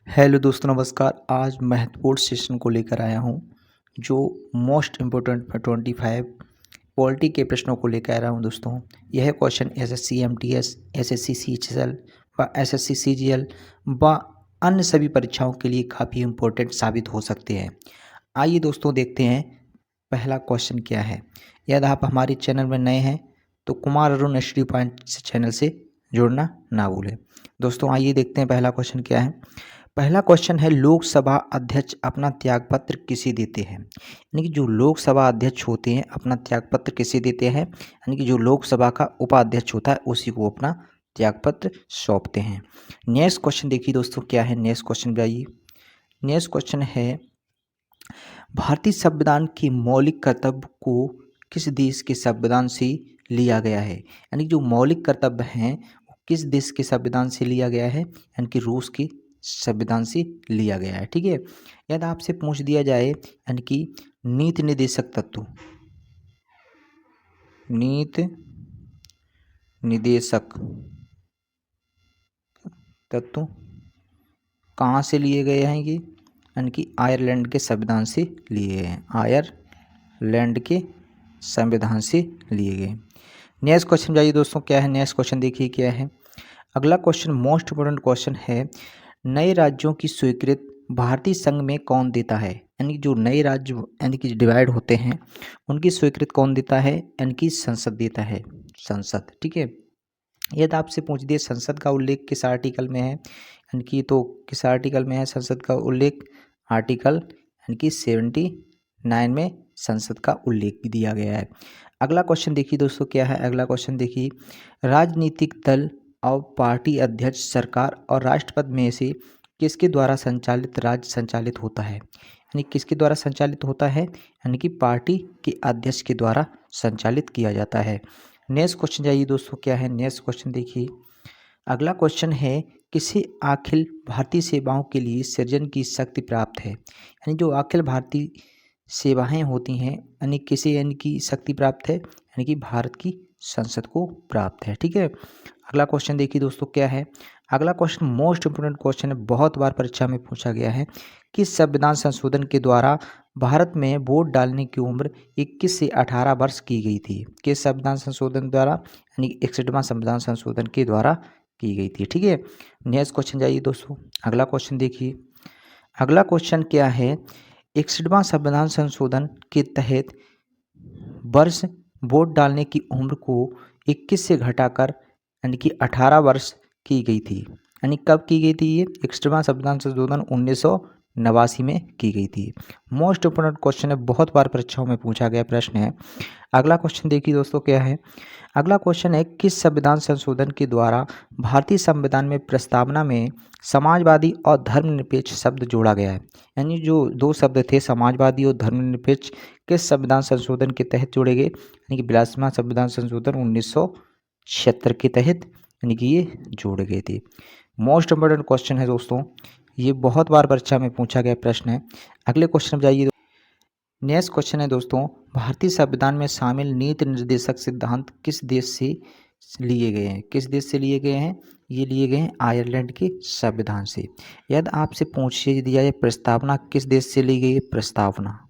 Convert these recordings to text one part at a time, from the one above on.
Hello दोस्तों, नमस्कार। आज महत्वपूर्ण सेशन को लेकर आया हूँ जो मोस्ट इम्पोर्टेंट 25 पॉलिटी के प्रश्नों को लेकर आया हूँ दोस्तों। यह question SSC MTS, SSC CHSL व एसएससी सीजीएल व अन्य सभी परीक्षाओं के लिए काफ़ी इम्पोर्टेंट साबित हो सकते हैं। आइए दोस्तों देखते हैं पहला क्वेश्चन क्या है। यदि आप हमारे चैनल में नए हैं तो Kumar Arun study point channel से जुड़ना ना भूलें। दोस्तों आइए देखते हैं पहला क्वेश्चन क्या है। पहला क्वेश्चन है, लोकसभा अध्यक्ष अपना त्यागपत्र किसे देते हैं। यानी कि जो लोकसभा अध्यक्ष होते हैं अपना त्यागपत्र किसे देते हैं, यानी कि जो लोकसभा का उपाध्यक्ष होता है उसी को अपना त्यागपत्र सौंपते हैं। नेक्स्ट क्वेश्चन देखिए दोस्तों क्या है। नेक्स्ट क्वेश्चन जाइए। नेक्स्ट क्वेश्चन है, भारतीय संविधान के मौलिक कर्तव्य को किस देश के संविधान से लिया गया है। यानी जो मौलिक कर्तव्य हैं वो किस देश के संविधान से लिया गया है, यानी कि रूस के संविधान से लिया गया है। ठीक है। यदि आपसे पूछ दिया जाए यानी कि नीति निर्देशक तत्व, नीति निर्देशक तत्व कहाँ से लिए गए हैं, ये यानी कि आयरलैंड के संविधान से लिए गए हैं। आयरलैंड के संविधान से लिए गए। नेक्स्ट क्वेश्चन जाइए दोस्तों क्या है। नेक्स्ट क्वेश्चन देखिए क्या है। अगला क्वेश्चन मोस्ट इम्पोर्टेंट क्वेश्चन है, नए राज्यों की स्वीकृति भारतीय संघ में कौन देता है। यानी जो नए राज्य यानी कि डिवाइड होते हैं उनकी स्वीकृति कौन देता है, यानी कि संसद देता है। संसद। ठीक है। यदि आपसे पूछ दिए संसद का उल्लेख किस आर्टिकल में है, यानी कि तो किस आर्टिकल में है संसद का उल्लेख, आर्टिकल यानी कि 79 में संसद का उल्लेख दिया गया है। अगला क्वेश्चन देखिए दोस्तों क्या है। अगला क्वेश्चन देखिए, राजनीतिक दल और पार्टी अध्यक्ष सरकार और राष्ट्रपति में से किसके द्वारा संचालित राज्य संचालित होता है। यानी किसके द्वारा संचालित होता है, यानी कि पार्टी के अध्यक्ष के द्वारा संचालित किया जाता है। नेक्स्ट क्वेश्चन जाइए दोस्तों क्या है। नेक्स्ट क्वेश्चन देखिए। अगला क्वेश्चन है, किसे अखिल भारतीय सेवाओं के लिए सृजन की शक्ति प्राप्त है। यानी जो अखिल भारतीय सेवाएं होती हैं यानी किसे यानी कि शक्ति प्राप्त है, यानी कि भारत की संसद को प्राप्त है। ठीक है। अगला क्वेश्चन देखिए दोस्तों क्या है। अगला क्वेश्चन मोस्ट इम्पोर्टेंट क्वेश्चन है, बहुत बार परीक्षा में पूछा गया है। किस संविधान संशोधन के द्वारा भारत में वोट डालने की उम्र 21 से 18 वर्ष की गई थी। किस संविधान संशोधन द्वारा, यानी 61वां संविधान संशोधन के द्वारा की गई थी। ठीक है। नेक्स्ट क्वेश्चन जाइए दोस्तों। अगला क्वेश्चन देखिए। अगला क्वेश्चन क्या है, 61वां संविधान संशोधन के तहत वर्ष वोट डालने की उम्र को 21 से घटाकर यानी कि 18 वर्ष की गई थी। यानी कब की गई थी ये 61वां संविधान संशोधन 1989 में की गई थी। मोस्ट इम्पोर्टेंट क्वेश्चन है, बहुत बार परीक्षाओं में पूछा गया प्रश्न है। अगला क्वेश्चन देखिए दोस्तों क्या है। अगला क्वेश्चन है, किस संविधान संशोधन के द्वारा भारतीय संविधान में प्रस्तावना में समाजवादी और धर्मनिरपेक्ष शब्द जोड़ा गया है। यानी जो दो शब्द थे समाजवादी और धर्मनिरपेक्ष किस संविधान संशोधन के तहत जोड़े गए, यानी कि 82वां संविधान संशोधन 1976 के तहत यानी कि ये जोड़े गए थे। मोस्ट इम्पोर्टेंट क्वेश्चन है दोस्तों, ये बहुत बार परीक्षा में पूछा गया प्रश्न है। अगले क्वेश्चन में जाइए। नेक्स्ट क्वेश्चन है दोस्तों, भारतीय संविधान में शामिल नीति निर्देशक सिद्धांत किस देश से लिए गए हैं। किस देश से लिए गए हैं, ये लिए गए हैं आयरलैंड के संविधान से। यदि आपसे पूछ दिया जाए प्रस्तावना किस देश से ली गई है, प्रस्तावना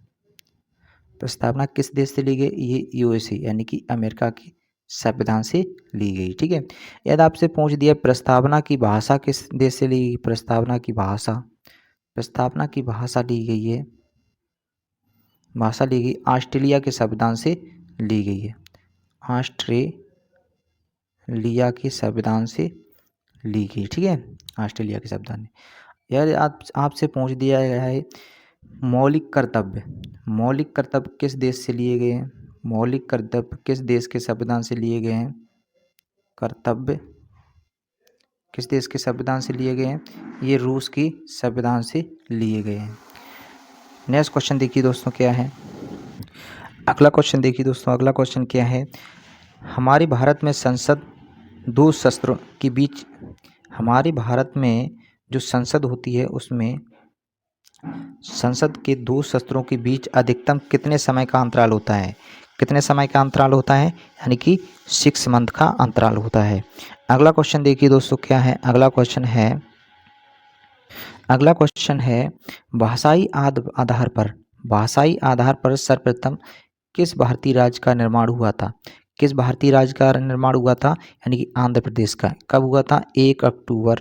किस देश से ली गई, ये यूएसए यानी कि अमेरिका के संविधान से ली गई। ठीक है। यदि आपसे पूछ दिया प्रस्तावना की भाषा किस देश से ली गई, प्रस्तावना की भाषा ली गई है, भाषा ली गई ऑस्ट्रेलिया के संविधान से ली गई है। ऑस्ट्रेलिया के संविधान से ली गई। ठीक है। ऑस्ट्रेलिया के संविधान में। यार आपसे पूछ दिया गया है मौलिक कर्तव्य किस देश से लिए गए हैं, मौलिक कर्तव्य किस देश के संविधान से लिए गए हैं, कर्तव्य किस देश के संविधान से लिए गए हैं, ये रूस की संविधान से लिए गए हैं। नेक्स्ट क्वेश्चन देखिए दोस्तों क्या है। अगला क्वेश्चन देखिए दोस्तों। अगला क्वेश्चन क्या है, हमारे भारत में संसद दो सत्रों के बीच, हमारे भारत में जो संसद होती है उसमें संसद के दो सत्रों के बीच अधिकतम कितने समय का अंतराल होता है, कितने समय का अंतराल होता है, यानी कि 6 मंथ का अंतराल होता है। अगला क्वेश्चन देखिए दोस्तों क्या है। अगला क्वेश्चन है, अगला क्वेश्चन है, भाषाई आधार पर सर्वप्रथम किस भारतीय राज्य का निर्माण हुआ था? किस भारतीय राज्य का निर्माण हुआ था? यानी कि आंध्र प्रदेश का। कब हुआ था? 1 अक्टूबर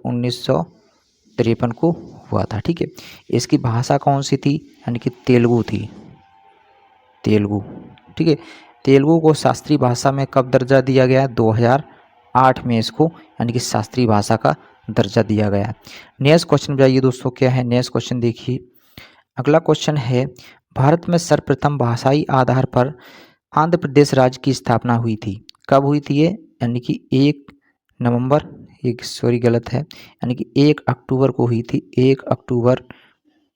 1953 को हुआ था। ठीक है। इसकी भाषा कौन सी थी? यानी कि तेलुगु थी, तेलुगु। ठीक है। तेलुगु को शास्त्रीय भाषा में कब दर्जा दिया गया? 2008 में इसको यानी कि शास्त्रीय भाषा का दर्जा दिया गया। नेक्स्ट क्वेश्चन जाइए दोस्तों, क्या है नेक्स्ट क्वेश्चन देखिए। अगला क्वेश्चन है, भारत में सर्वप्रथम भाषाई आधार पर आंध्र प्रदेश राज्य की स्थापना हुई थी। कब हुई थी ये? यानी कि 1 नवंबर, एक सॉरी गलत है, यानी कि 1 अक्टूबर को हुई थी। 1 अक्टूबर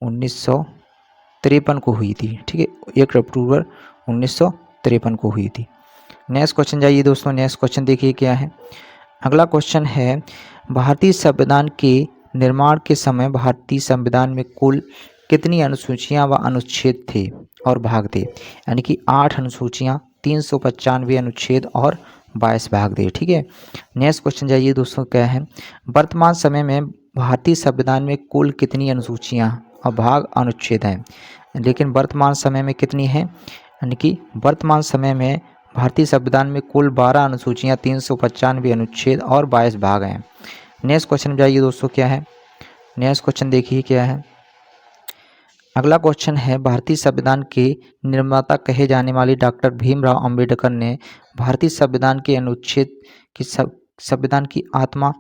1953 को हुई थी। ठीक है, 1 अक्टूबर 1953 को हुई थी। नेक्स्ट क्वेश्चन जाइए दोस्तों, नेक्स्ट क्वेश्चन देखिए क्या है। अगला क्वेश्चन है, भारतीय संविधान के निर्माण के समय भारतीय संविधान में कुल कितनी अनुसूचियां व अनुच्छेद थे और भाग थे? यानी कि 8 अनुसूचियां, 395 अनुच्छेद और 22 भाग थे। ठीक है। नेक्स्ट क्वेश्चन जाइए दोस्तों, क्या है, वर्तमान समय में भारतीय संविधान में कुल कितनी अनुसूचियां और भाग अनुच्छेद हैं? लेकिन वर्तमान समय में कितनी है? यानी कि वर्तमान समय में भारतीय संविधान में कुल 12 अनुसूचियां, 395 अनुच्छेद और 22 भाग हैं। नेक्स्ट क्वेश्चन जाइए दोस्तों, क्या है नेक्स्ट क्वेश्चन देखिए क्या है। अगला क्वेश्चन है, भारतीय संविधान के निर्माता कहे जाने वाले डॉक्टर भीमराव अंबेडकर ने भारतीय संविधान के अनुच्छेद की संविधान की आत्मा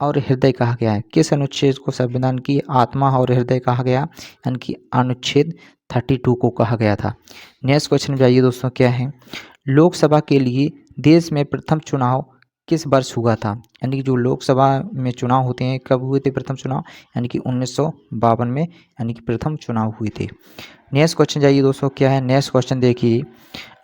और हृदय कहा गया है? किस अनुच्छेद को संविधान की आत्मा और हृदय कहा गया? यानी कि अनुच्छेद 32 को कहा गया था। नेक्स्ट क्वेश्चन जाइए दोस्तों, क्या है, लोकसभा के लिए देश में प्रथम चुनाव किस वर्ष हुआ था? यानी कि जो लोकसभा में चुनाव होते हैं, कब हुए थे प्रथम चुनाव? यानी कि 1952 में, यानी कि प्रथम चुनाव हुए थे। नेक्स्ट क्वेश्चन जाइए दोस्तों, क्या है नेक्स्ट क्वेश्चन देखिए।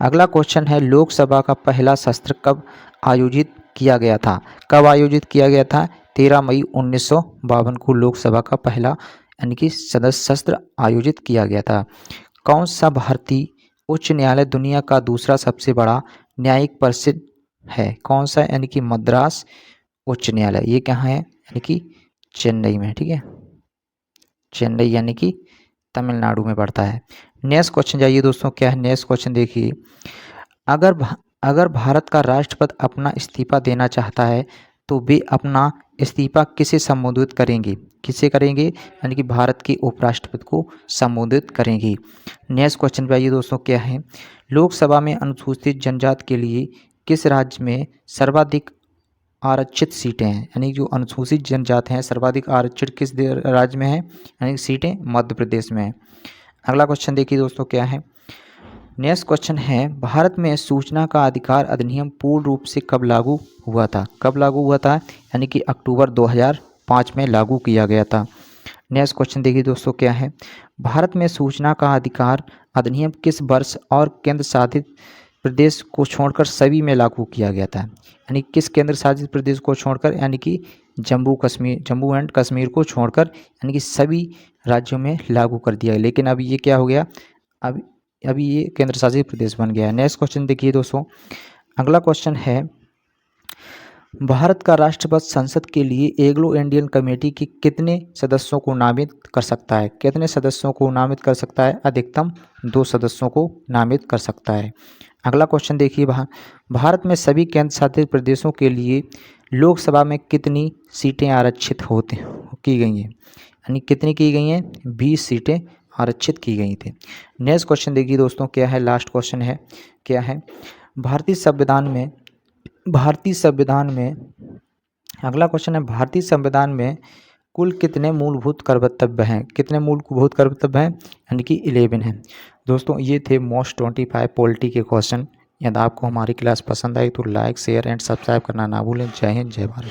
अगला क्वेश्चन है, लोकसभा का पहला सत्र कब आयोजित किया गया था? कब आयोजित किया गया था? 13 मई 1952 को लोकसभा का पहला यानी कि सदस्य सत्र आयोजित किया गया था। कौन सा भारतीय उच्च न्यायालय दुनिया का दूसरा सबसे बड़ा न्यायिक परिषद है? कौन सा? यानी कि मद्रास उच्च न्यायालय। ये कहाँ है? यानी कि चेन्नई में। ठीक है, चेन्नई यानी कि तमिलनाडु में पड़ता है। नेक्स्ट क्वेश्चन जाइए दोस्तों, क्या है नेक्स्ट क्वेश्चन देखिए। अगर भारत का राष्ट्रपति अपना इस्तीफा देना चाहता है तो वे अपना इस्तीफा किसे संबोधित करेंगे? किसे करेंगे? यानी कि भारत के उपराष्ट्रपति को संबोधित करेंगे। नेक्स्ट क्वेश्चन पे आइए दोस्तों, क्या है, लोकसभा में अनुसूचित जनजाति के लिए किस राज्य में सर्वाधिक आरक्षित सीटें हैं? यानी जो अनुसूचित जनजाति हैं सर्वाधिक आरक्षित किस राज्य में है? यानी सीटें मध्य प्रदेश में है। अगला क्वेश्चन देखिए दोस्तों, क्या है नेक्स्ट क्वेश्चन है, भारत में सूचना का अधिकार अधिनियम पूर्ण रूप से कब लागू हुआ था? कब लागू हुआ था? यानी कि अक्टूबर 2005 में लागू किया गया था। नेक्स्ट क्वेश्चन देखिए दोस्तों, क्या है, भारत में सूचना का अधिकार अधिनियम किस वर्ष और केंद्र शासित प्रदेश को छोड़कर सभी में लागू किया गया था? यानी किस केंद्र शासित प्रदेश को छोड़कर? यानी कि जम्मू एंड कश्मीर को छोड़कर यानी कि सभी राज्यों में लागू कर दिया गया। लेकिन अब ये क्या हो गया, अभी ये केंद्र शासित प्रदेश बन गया है। नेक्स्ट क्वेश्चन देखिए दोस्तों, अगला क्वेश्चन है, भारत का राष्ट्रपति संसद के लिए एंग्लो इंडियन कमेटी के कितने सदस्यों को नामित कर सकता है? कितने सदस्यों को नामित कर सकता है? अधिकतम 2 सदस्यों को नामित कर सकता है। अगला क्वेश्चन देखिए, भारत में सभी केंद्र शासित प्रदेशों के लिए लोकसभा में कितनी सीटें आरक्षित की गई हैं? यानी कितनी की गई हैं? 20 सीटें आरक्षित की गई थी। नेक्स्ट क्वेश्चन देखिए दोस्तों, क्या है लास्ट क्वेश्चन है, क्या है, भारतीय संविधान में अगला क्वेश्चन है, भारतीय संविधान में कुल कितने मूलभूत कर्तव्य हैं? कितने मूलभूत कर्तव्य हैं? यानी कि 11 हैं। दोस्तों ये थे मोस्ट 25 पॉलिटी के क्वेश्चन। यदि आपको हमारी क्लास पसंद आई तो लाइक शेयर एंड सब्सक्राइब करना ना भूलें। जय हिंद, जय भारत।